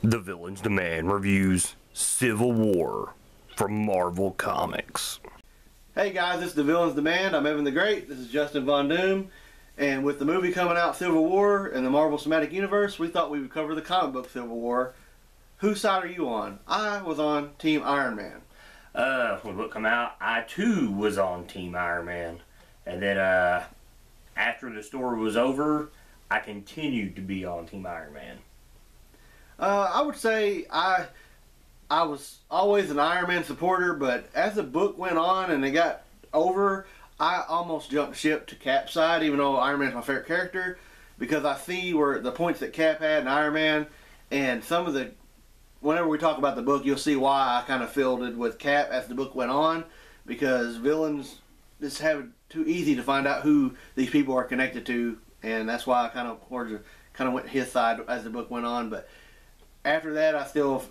The Villain's Demand reviews Civil War from Marvel Comics. Hey guys, this is The Villain's Demand. I'm Evan the Great. This is Justin Von Doom. And with the movie coming out, Civil War, in the Marvel Cinematic Universe, we thought we would cover the comic book Civil War. Whose side are you on? I was on Team Iron Man. When the book come out, I too was on Team Iron Man. And then after the story was over, I continued to be on Team Iron Man. I would say I was always an Iron Man supporter, but as the book went on and it got over, I almost jumped ship to Cap's side, even though Iron Man's my favorite character, because I see where the points that Cap had in Iron Man, and some of the, whenever we talk about the book, you'll see why I kind of fielded with Cap as the book went on, because villains just have it too easy to find out who these people are connected to, and that's why I kind of went his side as the book went on. But after that,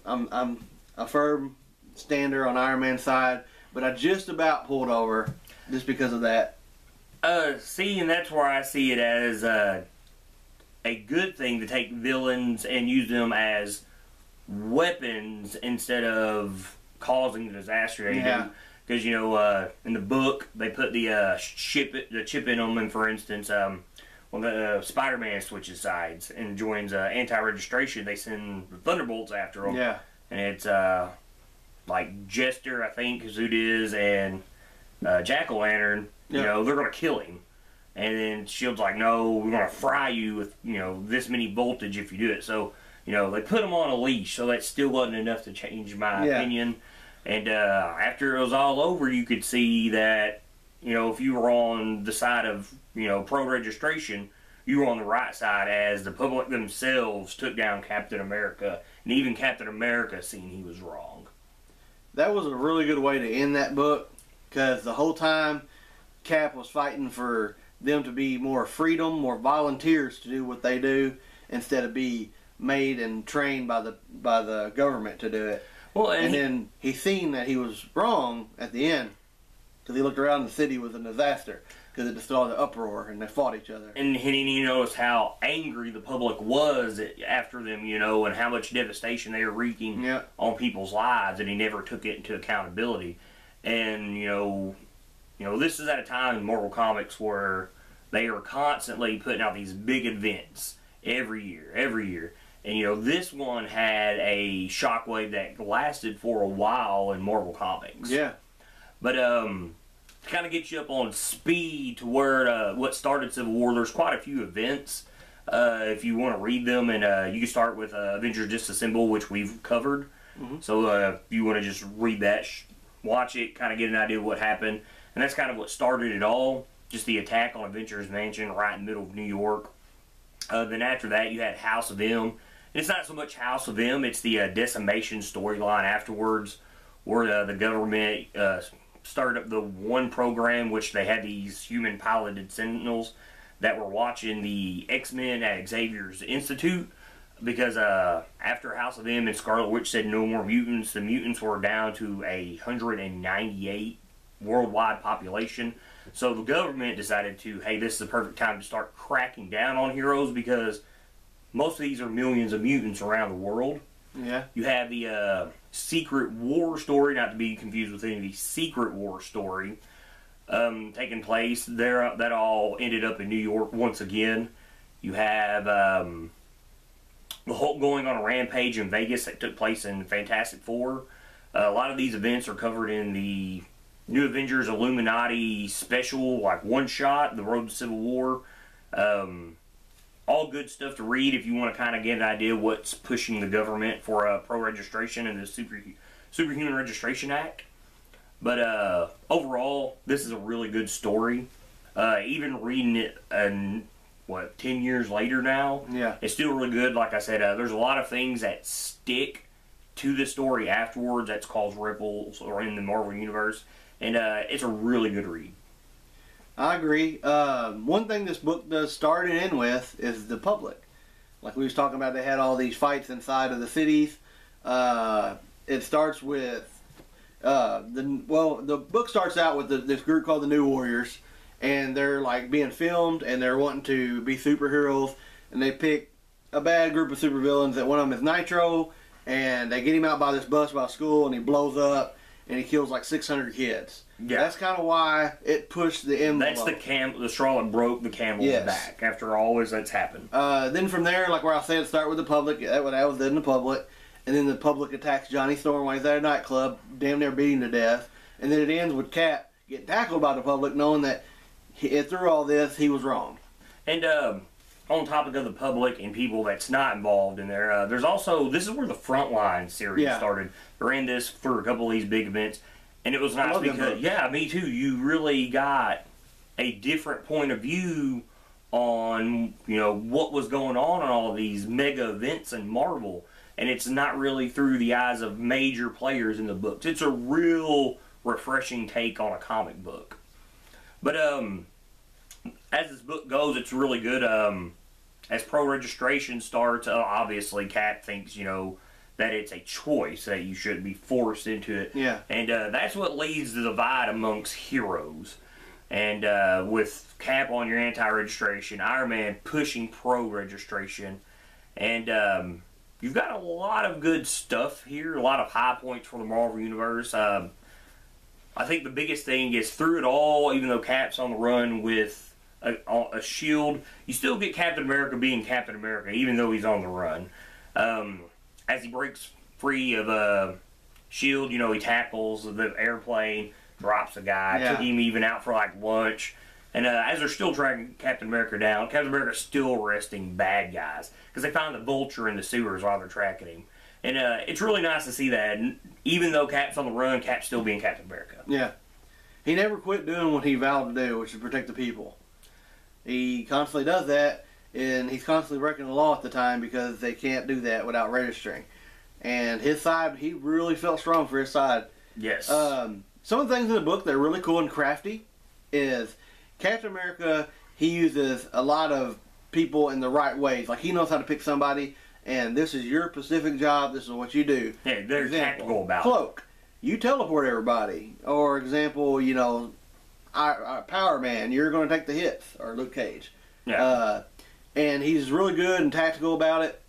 I'm a firm stander on Iron Man's side, but I just about pulled over just because of that. See, and that's where I see it as a good thing to take villains and use them as weapons instead of causing the disaster. Yeah. Because, you know, in the book, they put the chip in them, and for instance, when the Spider-Man switches sides and joins anti-registration, they send the Thunderbolts after him. Yeah. And it's like Jester, I think, is who it is, and Jack-O-Lantern. You know, they're going to kill him. And then S.H.I.E.L.D.'s like, no, we're going to fry you with, you know, this many voltage if you do it. So, you know, they put him on a leash, so that still wasn't enough to change my opinion. And after it was all over, you could see that, you know, if you were on the side of, you know, pro-registration, you were on the right side, as the public themselves took down Captain America. And even Captain America seen he was wrong. That was a really good way to end that book, because the whole time Cap was fighting for them to be more freedom, more volunteers to do what they do, instead of be made and trained by the government to do it. Well, and then he seen that he was wrong at the end, because he looked around and the city was a disaster, because it just saw the uproar and they fought each other. And he noticed how angry the public was after them, you know, and how much devastation they were wreaking on people's lives, and he never took it into accountability. And you know, this is at a time in Marvel Comics where they are constantly putting out these big events every year. And, you know, this one had a shockwave that lasted for a while in Marvel Comics. Yeah. But, to kind of get you up on speed to where, what started Civil War, there's quite a few events, if you want to read them. And, you can start with, Avengers Disassemble, which we've covered. So, if you want to just read that, watch it, kind of get an idea of what happened. And that's kind of what started it all. Just the attack on Avengers Mansion right in the middle of New York. Then after that, you had House of M. It's not so much House of M, it's the decimation storyline afterwards, where the government started up the one program, which they had these human-piloted sentinels that were watching the X-Men at Xavier's Institute, because after House of M and Scarlet Witch said no more mutants, the mutants were down to 198 worldwide population. So the government decided to, hey, this is the perfect time to start cracking down on heroes, because most of these are millions of mutants around the world. Yeah. You have the Secret War story, not to be confused with any of the Secret War story, taking place there. That all ended up in New York once again. You have the Hulk going on a rampage in Vegas that took place in Fantastic Four. A lot of these events are covered in the New Avengers Illuminati special, like one-shot, The Road to Civil War. All good stuff to read if you want to kind of get an idea of what's pushing the government for pro-registration and the Superhuman Registration Act. But overall, this is a really good story. Even reading it, 10 years later now, it's still really good. Like I said, there's a lot of things that stick to the story afterwards that's caused ripples or in the Marvel Universe. And it's a really good read. I agree. One thing this book does start and end with is the public. Like we was talking about, they had all these fights inside of the cities. It starts with the book starts out with this group called the New Warriors, and they're like being filmed, and they're wanting to be superheroes, and they pick a bad group of supervillains. That one of them is Nitro, and they get him out by this bus by school, and he blows up, and he kills like 600 kids. Yeah. That's kind of why it pushed the envelope. That's the straw that broke the camel's back after all that's happened. Then from there, like where I said, start with the public. That was in the public. And then the public attacks Johnny Storm while he's at a nightclub, damn near beating to death. And then it ends with Cap getting tackled by the public, knowing that through all this, he was wrong. And on topic of the public and people that's not involved in there, there's also, this is where the Frontline series started. They ran this for a couple of these big events. And it was nice because, yeah, me too, you really got a different point of view on, you know, what was going on in all of these mega events in Marvel. And it's not really through the eyes of major players in the books. It's a real refreshing take on a comic book. But as this book goes, it's really good. As pro registration starts, obviously Cap thinks, you know, that it's a choice, that you shouldn't be forced into it. Yeah. And that's what leads to the divide amongst heroes. And with Cap on your anti-registration, Iron Man pushing pro-registration, and you've got a lot of good stuff here, a lot of high points for the Marvel Universe. I think the biggest thing is through it all, even though Cap's on the run with a shield, you still get Captain America being Captain America, even though he's on the run. As he breaks free of shield, you know, he tackles the airplane, drops a guy, took him even out for like lunch. And as they're still tracking Captain America down, Captain America's still arresting bad guys because they found the Vulture in the sewers while they're tracking him. And it's really nice to see that. And even though Cap's on the run, Cap's still being Captain America. Yeah. He never quit doing what he vowed to do, which is protect the people. He constantly does that, and he's constantly breaking the law at the time because they can't do that without registering. And his side, he really felt strong for his side. Yes. Some of the things in the book that are really cool and crafty is Captain America, he uses a lot of people in the right ways. Like, he knows how to pick somebody, and this is your specific job, this is what you do. Yeah, they're tactical about it. Cloak, you teleport everybody. Or, example, you know, Power Man, you're going to take the hits. Or Luke Cage. Yeah. And he's really good and tactical about it.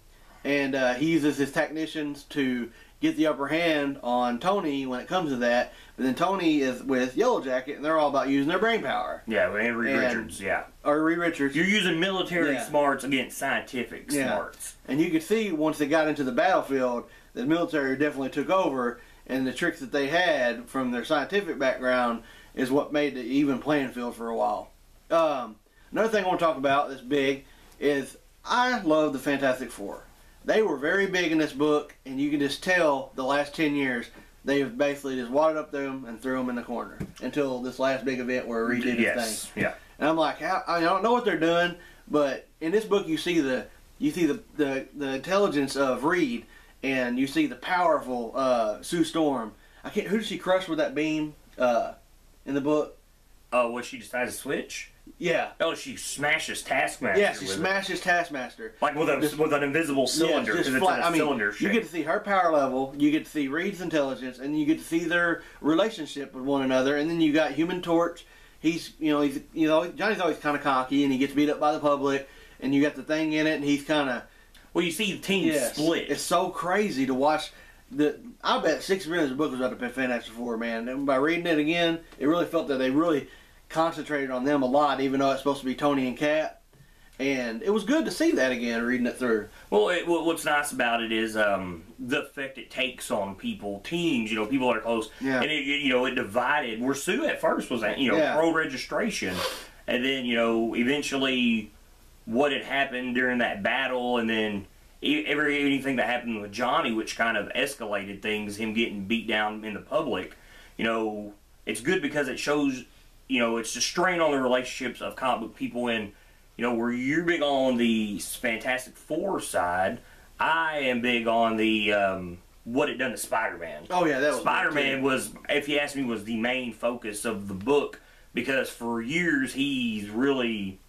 And he uses his technicians to get the upper hand on Tony when it comes to that. But then Tony is with Yellow Jacket, and they're all about using their brain power. Yeah, and Reed Richards, Or Reed Richards. You're using military smarts against scientific smarts. And you could see once they got into the battlefield, the military definitely took over, and the tricks that they had from their scientific background is what made the even playing field for a while. Another thing I want to talk about that's big is I love the Fantastic Four. They were very big in this book, and you can just tell the last 10 years they have basically just wadded up them and threw them in the corner until this last big event where Reed did his thing. Yeah. And I'm like, I don't know what they're doing, but in this book you see the intelligence of Reed, and you see the powerful Sue Storm. Who does she crush with that beam in the book? Oh, what, she decides to switch? Yeah. Oh, she smashes Taskmaster. Yeah, she smashes Taskmaster. Like with an invisible cylinder, because it's in a cylinder shape. You get to see her power level, you get to see Reed's intelligence, and you get to see their relationship with one another. And then you got Human Torch. Johnny's always kind of cocky, and he gets beat up by the public. And you got the thing in it, and he's kind of. Well, you see the team split. It's so crazy to watch. I bet 60 minutes of the book was about the Fantastic Four, man. And by reading it again, it really felt that they really concentrated on them a lot, even though it's supposed to be Tony and Cap. And it was good to see that again, reading it through. Well, what's nice about it is the effect it takes on people, teams, people that are close. Yeah. And it divided. Where Sue at first was pro registration, and then eventually what had happened during that battle, and then anything that happened with Johnny, which kind of escalated things, him getting beat down in the public. It's good because it shows. It's a strain on the relationships of comic book people, and where you're big on the Fantastic Four side, I am big on the what it done to Spider-Man. Oh yeah, that was Spider-Man was, if you ask me, was the main focus of the book, because for years he's really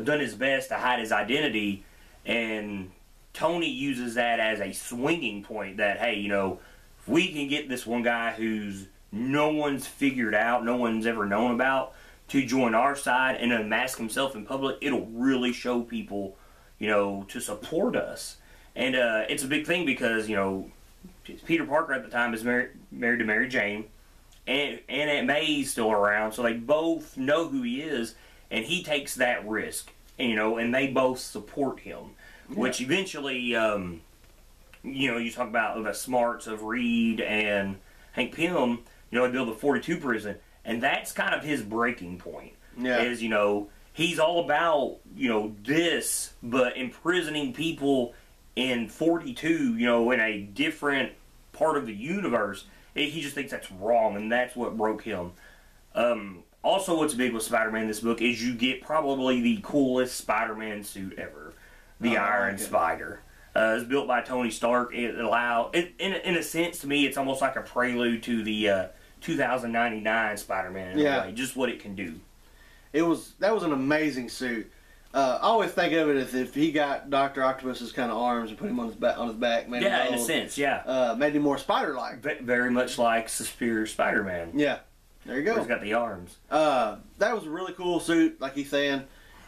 done his best to hide his identity, and Tony uses that as a swinging point that, hey, if we can get this one guy who's no one's figured out, no one's ever known about, to join our side and unmask himself in public, it'll really show people, to support us. And it's a big thing because, Peter Parker at the time is married to Mary Jane, and Aunt May's still around, so they both know who he is, and he takes that risk, and they both support him, which eventually, you talk about the smarts of Reed and Hank Pym, they build the 42 prison, and that's kind of his breaking point. Yeah. Is, he's all about, this, but imprisoning people in 42, in a different part of the universe, he just thinks that's wrong, and that's what broke him. Also, what's big with Spider-Man in this book is you get probably the coolest Spider-Man suit ever, the Iron Spider. It's built by Tony Stark. In a sense, to me, it's almost like a prelude to the 2099 Spider-Man in a way, just what it can do. That was an amazing suit. I always think of it as if he got Dr. Octopus's kind of arms and put him on his back. Made him in a sense, made him more spider-like. Very much like Superior Spider-Man. Yeah, there you go. He's got the arms. That was a really cool suit, like he's saying.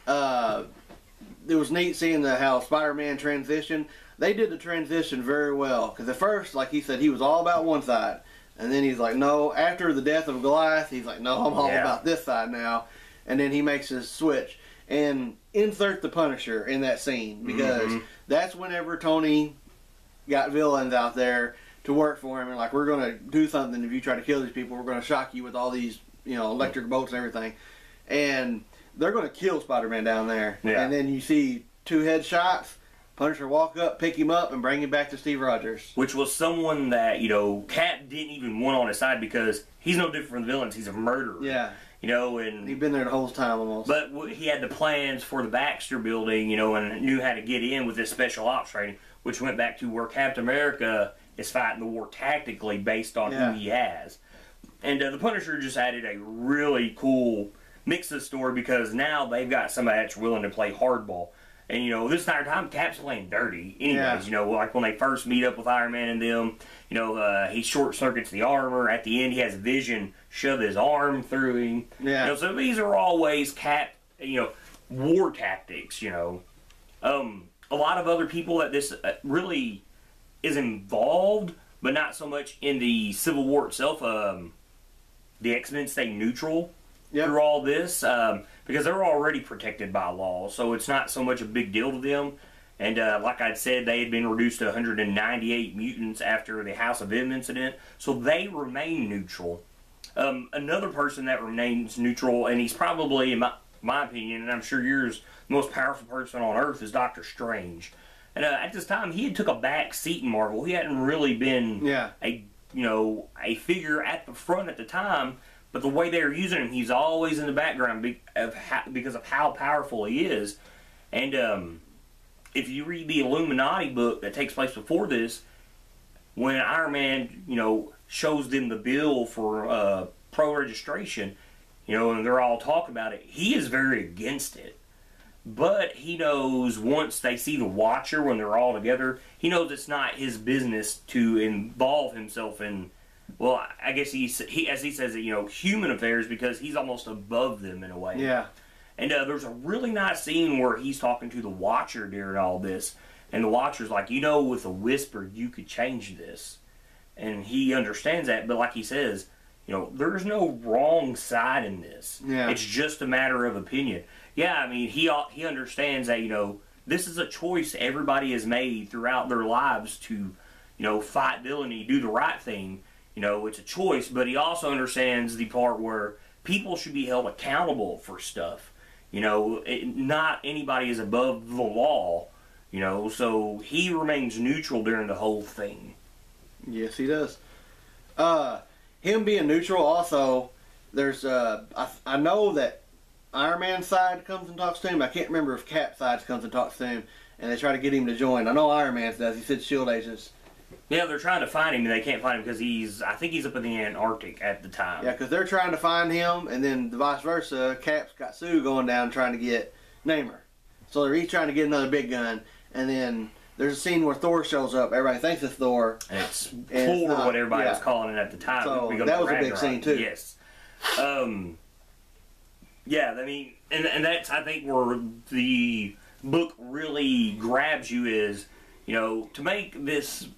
It was neat seeing how Spider-Man transitioned. They did the transition very well, because at first, like he said, he was all about one side. And then he's like, no, after the death of Goliath, he's like, no, I'm all about this side now. And then he makes his switch. And insert the Punisher in that scene, because that's whenever Tony got villains out there to work for him, and like, we're going to do something if you try to kill these people, we're going to shock you with all these, electric bolts and everything. And they're going to kill Spider-Man down there. Yeah. And then you see 2 headshots, Punisher walk up, pick him up, and bring him back to Steve Rogers. Which was someone that, Cap didn't even want on his side, because he's no different from the villains. He's a murderer. Yeah. And he'd been there the whole time almost. But he had the plans for the Baxter building, and knew how to get in with this special ops training, which went back to where Captain America is fighting the war tactically based on who he has. And the Punisher just added a really cool mix of the story, because now they've got somebody that's willing to play hardball. And, this entire time, Cap's playing dirty. Anyways, like when they first meet up with Iron Man and them, he short-circuits the armor. At the end, he has Vision shove his arm through him. Yeah. So these are always Cap, war tactics, A lot of other people that this really is involved, but not so much in the Civil War itself. The X-Men stay neutral through all this, because they're already protected by law, so it's not so much a big deal to them. And like I'd said, they had been reduced to 198 mutants after the House of M incident, so they remain neutral. Another person that remains neutral, and he's probably, in my opinion, and I'm sure yours, the most powerful person on Earth, is Doctor Strange. And at this time, he had took a back seat in Marvel. He hadn't really been a figure at the front at the time. But the way they were using him, he's always in the background because of how powerful he is. And if you read the Illuminati book that takes place before this, when Iron Man, shows them the bill for pro-registration, and they're all talking about it, he is very against it. But he knows once they see the Watcher, when they're all together, he knows it's not his business to involve himself in, well, I guess he as he says it, human affairs, because he's almost above them in a way. Yeah. And there's a really nice scene where he's talking to the Watcher during all this, and the Watcher's like, with a whisper, you could change this. And he understands that, but like he says, there's no wrong side in this. Yeah. It's just a matter of opinion. Yeah, I mean, he understands that, this is a choice everybody has made throughout their lives to, fight villainy, do the right thing. It's a choice, but he also understands the part where people should be held accountable for stuff. Not anybody is above the law, so he remains neutral during the whole thing. Yes, he does. Him being neutral also, there's, I know that Iron Man's side comes and talks to him. I can't remember if Cap's side comes and talks to him, and they try to get him to join. I know Iron Man's does. He said S.H.I.E.L.D. agents. Yeah, they're trying to find him, and they can't find him because I think he's up in the Antarctic at the time. Yeah, because they're trying to find him, and then the vice versa. Cap's got Sue going down trying to get Namor. So they're each trying to get another big gun, and then there's a scene where Thor shows up. Everybody thinks it's Thor. And it's Thor, what everybody was calling it at the time. So that was a big scene, too. Yes. Yeah, I mean, and that's, I think, where the book really grabs you is, to make this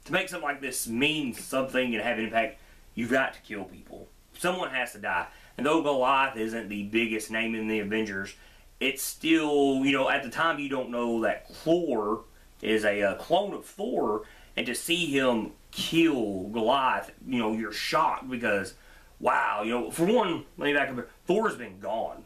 to make something like this mean something and have an impact, you've got to kill people. Someone has to die. And though Goliath isn't the biggest name in the Avengers, it's still, you know, at the time you don't know that Thor is a clone of Thor, and to see him kill Goliath, you know, you're shocked because, wow, you know, for one, let me back up, Thor's been gone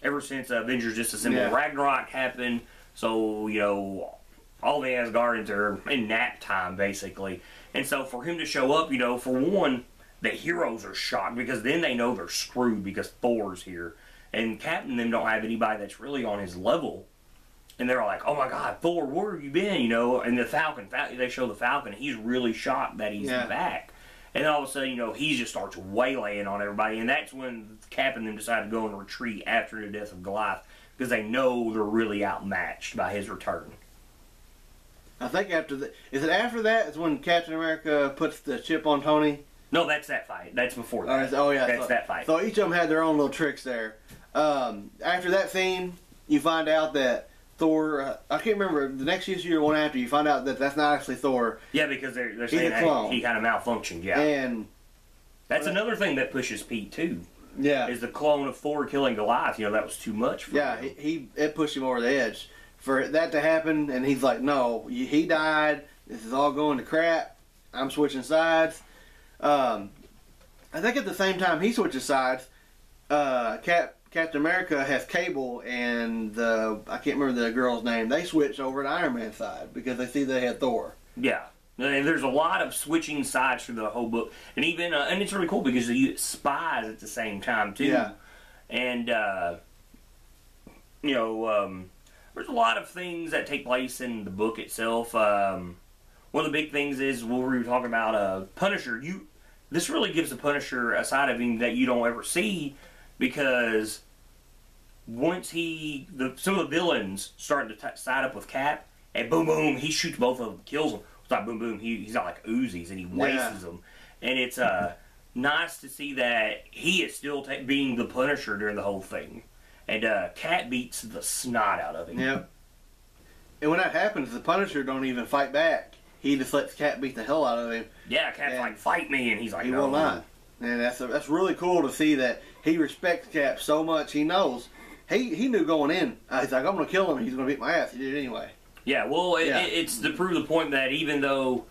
ever since Avengers Disassembled. Ragnarok happened, so, you know, all the Asgardians are in nap time, basically. And so for him to show up, you know, for one, the heroes are shocked because then they know they're screwed because Thor's here. And Cap and them don't have anybody that's really on his level. And they're like, oh my God, Thor, where have you been? You know, and the Falcon, they show the Falcon, he's really shocked that he's back. And then all of a sudden, you know, he just starts waylaying on everybody. And that's when Cap and them decide to go and retreat after the death of Goliath because they know they're really outmatched by his return. I think is it after that is when Captain America puts the chip on Tony? No, that's that fight. That's before that. Oh, yeah. That's that fight. So each of them had their own little tricks there. After that scene, you find out that Thor, I can't remember, the next issue or one after, you find out that that's not actually Thor. Yeah, because they're saying that he kind of malfunctioned, yeah. And that's another thing that pushes Pete, too. Yeah. Is the clone of Thor killing Goliath. You know, that was too much for him. Yeah, it pushed him over the edge. For that to happen, and he's like, no, he died, this is all going to crap, I'm switching sides. I think at the same time he switches sides, Captain America has Cable and I can't remember the girl's name. They switch over to Iron Man's side because they see they had Thor. Yeah, and there's a lot of switching sides through the whole book, and even and it's really cool because you get spies at the same time too. Yeah, and you know, there's a lot of things that take place in the book itself. One of the big things is what we were talking about. Punisher. This really gives the Punisher a side of him that you don't ever see, because once some of the villains starting to side up with Cap, and boom, boom, he shoots both of them, kills them. It's not boom, boom. He's got like Uzis and he wastes them, and it's nice to see that he is still being the Punisher during the whole thing, and Cap beats the snot out of him. Yep. And when that happens, the Punisher don't even fight back. He just lets Cap beat the hell out of him. Yeah, Cap's like, fight me, and he's like, he no. will not. And that's really cool to see that he respects Cap so much. He knows. He knew going in. He's like, I'm going to kill him. He's going to beat my ass. He did it anyway. Yeah, well, it's to prove the point that even though,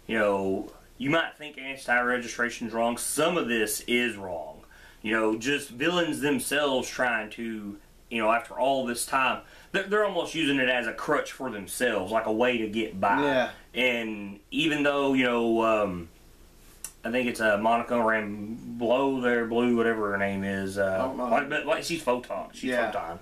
you know, you might think anti-registration is wrong, some of this is wrong. You know, just villains themselves trying to, you know, after all this time, they're almost using it as a crutch for themselves, like a way to get by. Yeah. And even though, you know, I think it's Monica Rambeau there, Blue, whatever her name is. But she's Photon. She's Photon.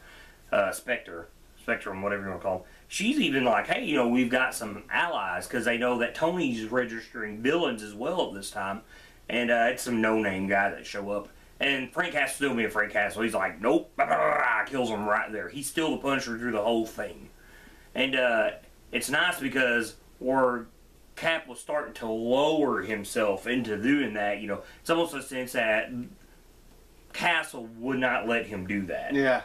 Spectrum, whatever you want to call them. She's even like, hey, you know, we've got some allies, because they know that Tony's registering villains as well at this time. And it's some no-name guy that show up. And Frank has to still be a Frank Castle. He's like, nope, blah, blah, blah, kills him right there. He's still the Punisher through the whole thing. And it's nice because where Cap was starting to lower himself into doing that, you know, it's almost a sense that Castle would not let him do that. Yeah.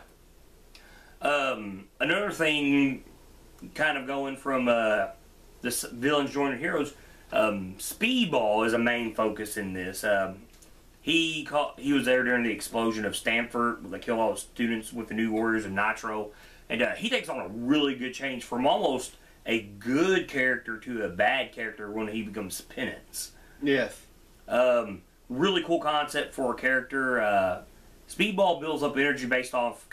Another thing, kind of going from this villains joining heroes, Speedball is a main focus in this. He was there during the explosion of Stanford. They killed all the students with the New Warriors and Nitro. And he takes on a really good change from almost a good character to a bad character when he becomes Penance. Yes. Really cool concept for a character. Speedball builds up energy based off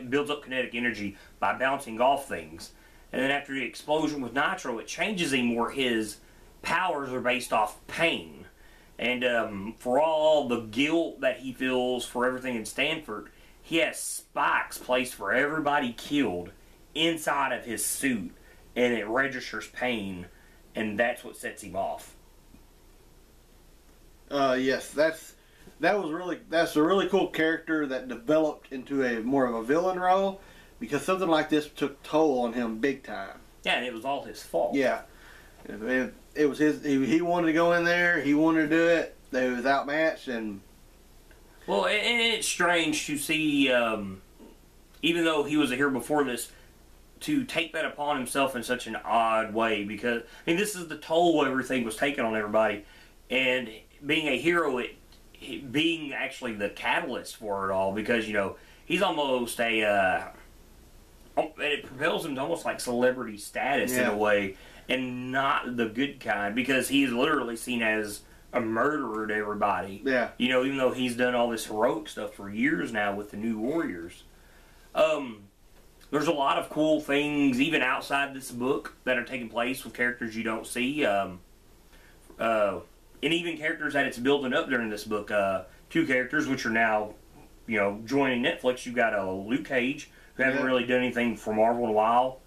builds up kinetic energy by bouncing off things. And then after the explosion with Nitro, it changes him where his powers are based off pain. And for all the guilt that he feels for everything in Stanford, he has spikes placed for everybody killed inside of his suit, and it registers pain, and that's what sets him off. Yes, that's a really cool character that developed into a more of a villain role, because something like this took toll on him big time. Yeah, and it was all his fault. Yeah. It was his. He wanted to go in there. He wanted to do it. They was outmatched, and well, and it's strange to see. Even though he was a hero before this, to take that upon himself in such an odd way, because I mean this is the toll everything was taking on everybody, and being a hero, being actually the catalyst for it all, because he's almost a it propels him to almost like celebrity status in a way, and not the good kind, because he is literally seen as a murderer to everybody. Yeah. Even though he's done all this heroic stuff for years now with the New Warriors. There's a lot of cool things, even outside this book, that are taking place with characters you don't see. And even characters that it's building up during this book. Two characters, which are now, joining Netflix. You got Luke Cage, who hasn't really done anything for Marvel in a while,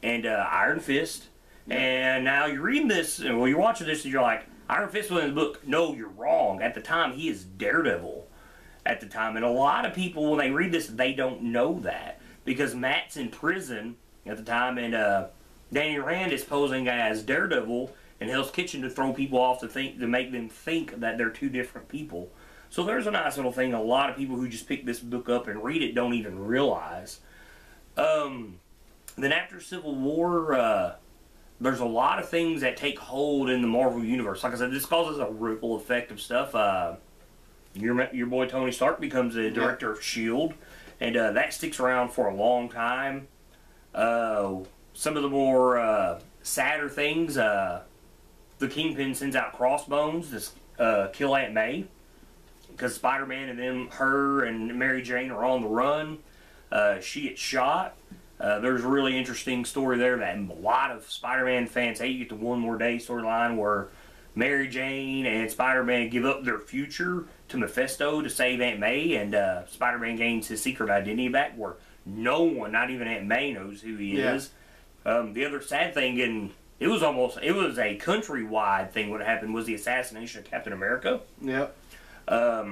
and Iron Fist. Yeah. And now you're reading this, well, you're watching this, and you're like, Iron Fist was in the book. No, you're wrong. At the time, he is Daredevil. At the time, and a lot of people, when they read this, they don't know that, because Matt's in prison at the time, and Danny Rand is posing as Daredevil in Hell's Kitchen to throw people off, to make them think that they're two different people. So there's a nice little thing a lot of people who just pick this book up and read it don't even realize. Then after Civil War, there's a lot of things that take hold in the Marvel Universe. Like I said, this causes a ripple effect of stuff. Your boy Tony Stark becomes the director of S.H.I.E.L.D., and that sticks around for a long time. Some of the more sadder things, the Kingpin sends out Crossbones to kill Aunt May, because Spider-Man and her and Mary Jane are on the run. She gets shot. There's a really interesting story there that a lot of Spider-Man fans hate. You get the One More Day storyline where Mary Jane and Spider-Man give up their future to Mephisto to save Aunt May, and Spider-Man gains his secret identity back, where no one, not even Aunt May, knows who he is. The other sad thing, and it was a countrywide thing, what happened was the assassination of Captain America. Yep. I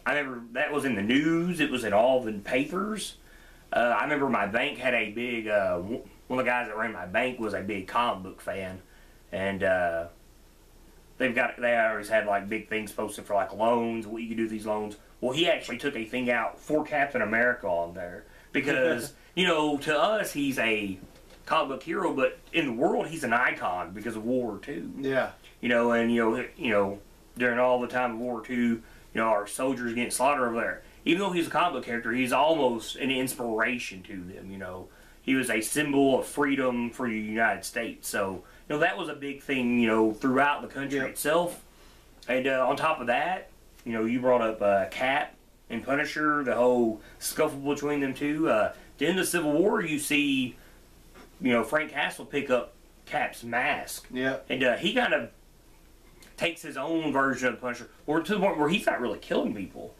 remember that was in the news. It was in all the papers. I remember my bank had a big, one of the guys that ran my bank was a big comic book fan, and they always had like big things posted for like loans, what you could do with these loans. Well, he actually took a thing out for Captain America on there, because to us he's a comic book hero, but in the world he's an icon because of World War II. Yeah. And during all the time of World War II, our soldiers getting slaughtered over there. Even though he's a comic book character, he's almost an inspiration to them. He was a symbol of freedom for the United States. So that was a big thing, throughout the country itself. And on top of that, you brought up Cap and Punisher, the whole scuffle between them two. At the end of the Civil War, you see, Frank Castle pick up Cap's mask. Yeah. And he kind of takes his own version of Punisher, or to the point where he's not really killing people.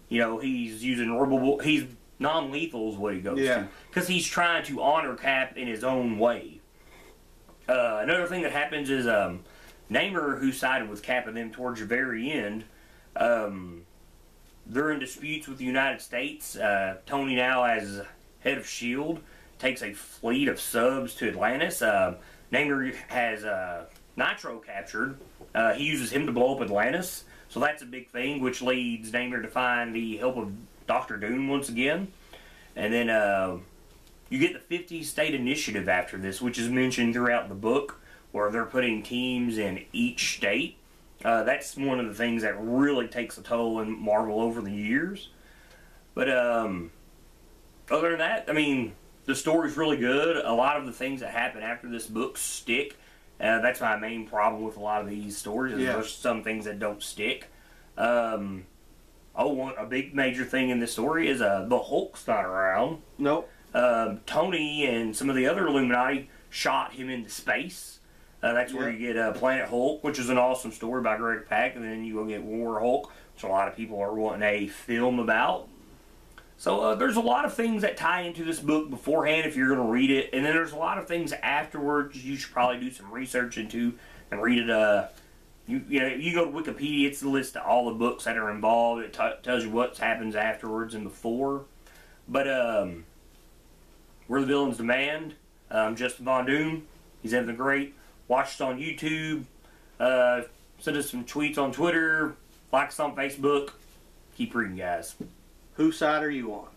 He's using he's non-lethal is what he goes to, because he's trying to honor Cap in his own way. Another thing that happens is Namor, who sided with Cap and them towards the very end, they're in disputes with the United States. Tony, now as head of S.H.I.E.L.D., takes a fleet of subs to Atlantis. Namor has Nitro captured. He uses him to blow up Atlantis. So that's a big thing, which leads Namor to find the help of Dr. Doom once again. And then you get the 50 state initiative after this, which is mentioned throughout the book, where they're putting teams in each state. That's one of the things that really takes a toll in Marvel over the years. But other than that, I mean, the story's really good. A lot of the things that happen after this book stick. That's my main problem with a lot of these stories. Is there's some things that don't stick. A big major thing in this story is the Hulk's not around. Nope. Tony and some of the other Illuminati shot him into space. That's where you get Planet Hulk, which is an awesome story by Greg Pak, and then you go get War Hulk, which a lot of people are wanting a film about. So there's a lot of things that tie into this book beforehand if you're going to read it, and then there's a lot of things afterwards you should probably do some research into and read it. You go to Wikipedia, it's the list of all the books that are involved. It tells you what happens afterwards and before. But We're the Villains Demand. I'm Justin Von Doom. He's Evan the Great. Watch us on YouTube. Send us some tweets on Twitter. Like us on Facebook. Keep reading, guys. Whose side are you on?